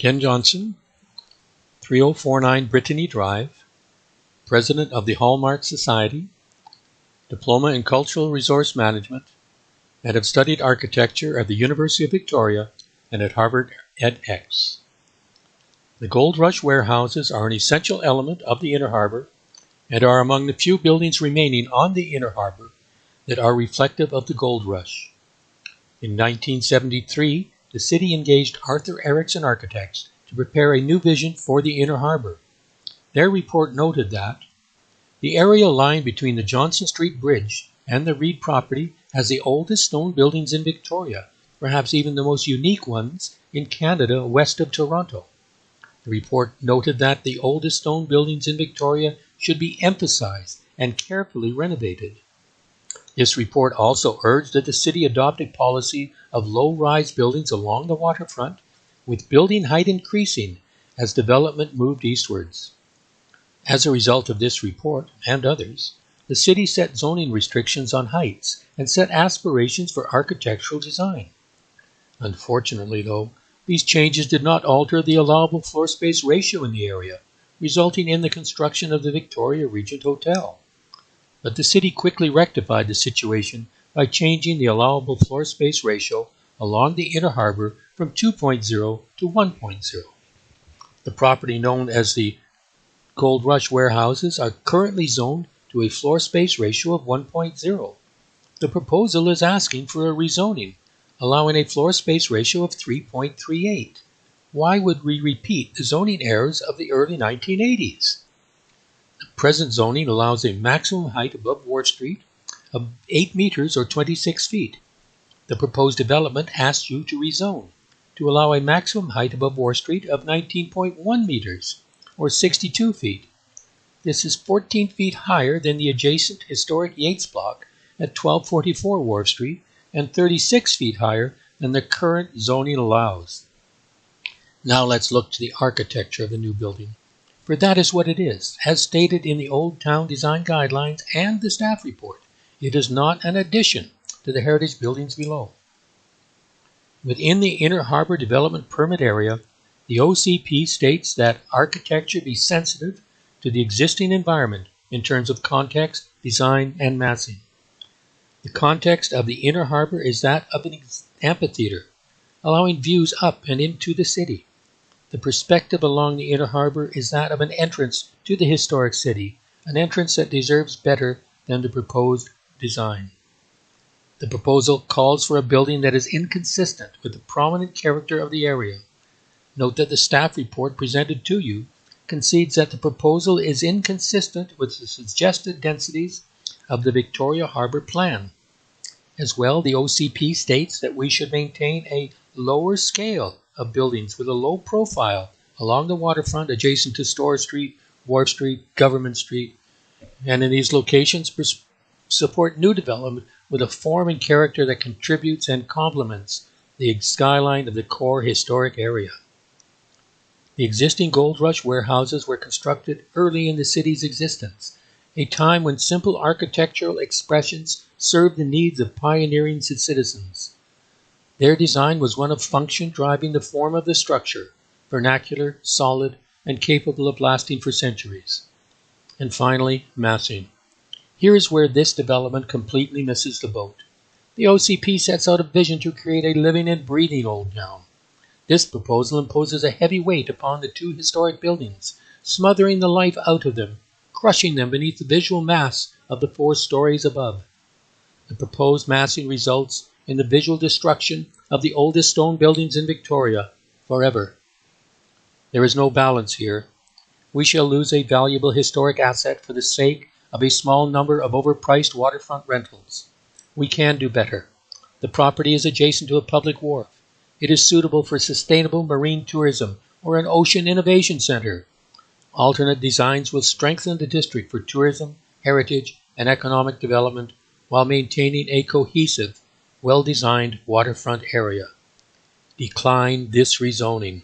Ken Johnson, 3049 Brittany Drive, President of the Hallmark Society, Diploma in Cultural Resource Management, and have studied architecture at the University of Victoria and at Harvard edX. The Gold Rush warehouses are an essential element of the Inner Harbor and are among the few buildings remaining on the Inner Harbor that are reflective of the Gold Rush. In 1973, the city engaged Arthur Erickson Architects to prepare a new vision for the Inner Harbor. Their report noted that the area line between the Johnson Street Bridge and the Reed property has the oldest stone buildings in Victoria, perhaps even the most unique ones in Canada west of Toronto. The report noted that the oldest stone buildings in Victoria should be emphasized and carefully renovated. This report also urged that the city adopt a policy of low-rise buildings along the waterfront, with building height increasing as development moved eastwards. As a result of this report, and others, the city set zoning restrictions on heights and set aspirations for architectural design. Unfortunately, though, these changes did not alter the allowable floor space ratio in the area, resulting in the construction of the Victoria Regent Hotel. But the city quickly rectified the situation by changing the allowable floor space ratio along the Inner Harbor from 2.0 to 1.0. The property known as the Gold Rush warehouses are currently zoned to a floor space ratio of 1.0. The proposal is asking for a rezoning, allowing a floor space ratio of 3.38. Why would we repeat the zoning errors of the early 1980s? The present zoning allows a maximum height above Wharf Street of 8 meters or 26 feet. The proposed development asks you to rezone to allow a maximum height above Wharf Street of 19.1 meters or 62 feet. This is 14 feet higher than the adjacent historic Yates block at 1244 Wharf Street and 36 feet higher than the current zoning allows. Now let's look to the architecture of the new building, for that is what it is, as stated in the Old Town Design Guidelines and the staff report. It is not an addition to the heritage buildings below. Within the Inner Harbor Development Permit area, the OCP states that architecture be sensitive to the existing environment in terms of context, design, and massing. The context of the Inner Harbor is that of an amphitheater, allowing views up and into the city. The perspective along the Inner Harbor is that of an entrance to the historic city, an entrance that deserves better than the proposed design. The proposal calls for a building that is inconsistent with the prominent character of the area. Note that the staff report presented to you concedes that the proposal is inconsistent with the suggested densities of the Victoria Harbour Plan. As well, the OCP states that we should maintain a lower scale of buildings with a low profile along the waterfront adjacent to Store Street, Wharf Street, Government Street, and in these locations support new development with a form and character that contributes and complements the skyline of the core historic area. The existing Gold Rush warehouses were constructed early in the city's existence, a time when simple architectural expressions served the needs of pioneering citizens. Their design was one of function driving the form of the structure, vernacular, solid, and capable of lasting for centuries. And finally, massing. Here is where this development completely misses the boat. The OCP sets out a vision to create a living and breathing Old Town. This proposal imposes a heavy weight upon the two historic buildings, smothering the life out of them, crushing them beneath the visual mass of the 4 stories above. The proposed massing results in the visual destruction of the oldest stone buildings in Victoria forever. There is no balance here. We shall lose a valuable historic asset for the sake of a small number of overpriced waterfront rentals. We can do better. The property is adjacent to a public wharf. It is suitable for sustainable marine tourism or an ocean innovation center. Alternate designs will strengthen the district for tourism, heritage, and economic development while maintaining a cohesive, well-designed waterfront area. Decline this rezoning.